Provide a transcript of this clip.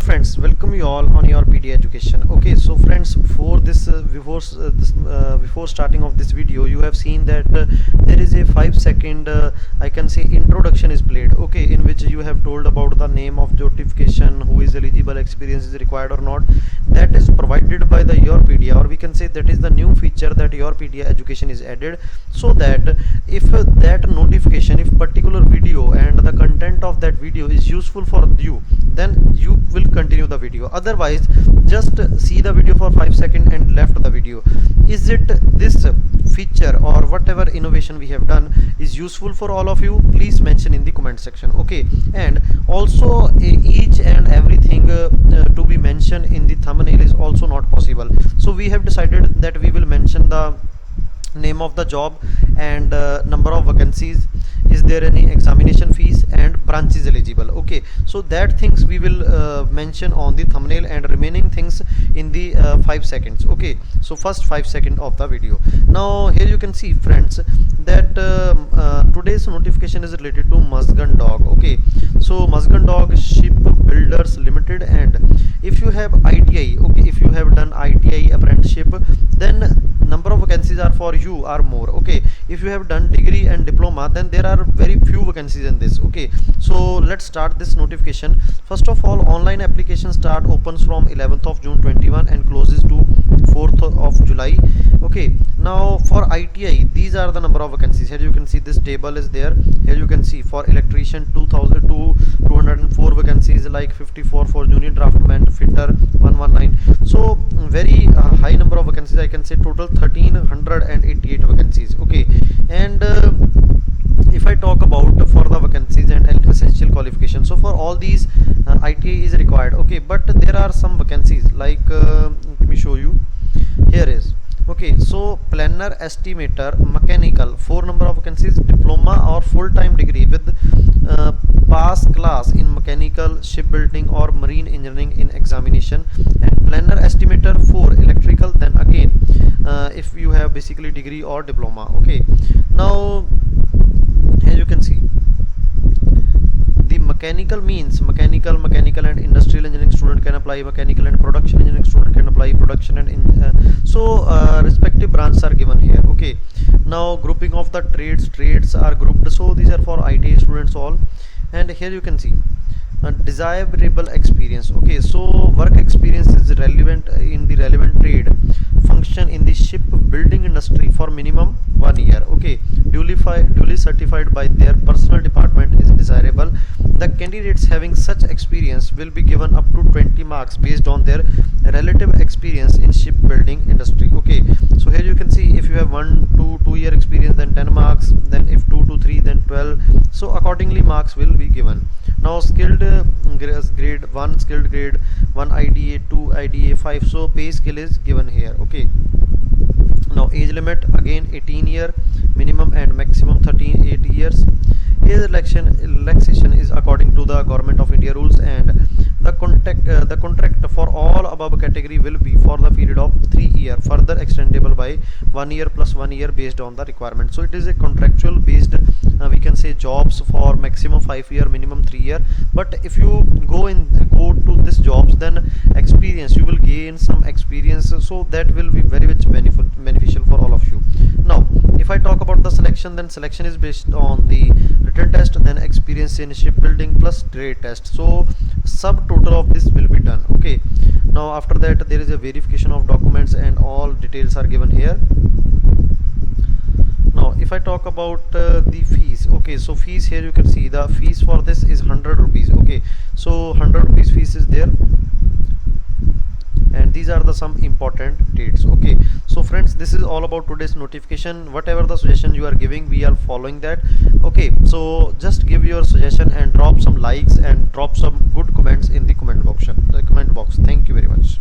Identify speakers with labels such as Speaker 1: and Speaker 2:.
Speaker 1: friends, welcome you all on your PD education. Okay, so friends, for this before starting of this video, you have seen that there is a 5 second I can say introduction is played, okay, in which you have told about the name of notification, who is eligible, experience is required or not. That is provided by the Yourpedia, or we can say that is the new feature that Yourpedia education is added, so that if that notification, if particular video and the content of that video is useful for you, then you will continue the video. Otherwise, just see the video for 5 seconds and left the video. Is it this feature or whatever innovation we have done is useful for all of you? Please mention in the comment section. Okay, and also each and everything to be mentioned in the thumbnail is also not possible, so we have decided that we will mention the name of the job and number of vacancies, is there any examination fees, and branches eligible. Okay, so that things we will mention on the thumbnail, and remaining things in the 5 seconds. Okay, so first 5 seconds of the video. Now here you can see, friends, that today's notification is related to Mazgan Dog. Okay, so Mazgan Dog Ship Builders Limited, and if you have ITI, okay, if you have done ITI apprenticeship, then number of vacancies are for you are more. Okay, if you have done degree and diploma, then there are very few vacancies in this. Okay, so let's start this notification. First of all, online application start opens from 11th of June 21 and closes to 4th of July. Okay, now for ITI, these are the number of vacancies. Here you can see this table is there. Here you can see for electrician 204 vacancies, like 54 for junior draftsman, fitter 119. So very high number of vacancies. I can say total 1388 vacancies. Okay, and if I talk about for the vacancies and essential qualifications, so for all these ITI is required. Okay, but there are some vacancies like let me show you. Here is, okay, so planner, estimator, mechanical, 4 number of vacancies, diploma or full-time degree with pass class in mechanical, shipbuilding or marine engineering in examination, and planner, estimator 4 electrical, then again if you have basically degree or diploma. Okay, now here you can see the mechanical means mechanical and industrial engineering student can apply, mechanical and production engineering student can apply, production and respective branches are given here. Okay, now grouping of the trades are grouped, so these are for ITA students all. And here you can see desirable experience. Okay, so work experience is relevant in the relevant trade function in the ship building industry for minimum 1 year. Okay, duly certified by their personal department is desirable. The candidates having such experience will be given up to 20 marks based on their relative experience in shipbuilding industry. Okay, so here you can see if you have 1 to 2 year experience, then 10 marks, then if 2 to 3, then 12. So accordingly marks will be given. Now skilled grade 1, skilled grade 1 IDA 2, IDA 5, so pay scale is given here. Okay, now age limit again 18 year minimum and maximum 38 years. Age relaxation is according to the Government of India rules, and the contract for all above category will be for the period of 3 years, further extendable by 1 year plus 1 year based on the requirement. So it is a contractual based we can say jobs for maximum 5 year, minimum 3 year. But if you go to this jobs, then experience, you will gain some experience, so that will be very much beneficial for all of you. Now if I talk about the selection, then selection is based on the written test, then experience in shipbuilding plus trade test, so sub total of this will be done. Okay, now after that there is a verification of documents and all details are given here. Now if I talk about the fees, okay, so fees, here you can see the fees for this is 100 rupees. Okay, so 100 rupees fees is there, and these are the some important dates. Okay, so friends, this is all about today's notification. Whatever the suggestion you are giving, we are following that. Okay, so just give your suggestion and drop some likes and drop some good comments in the comment box. Thank you very much.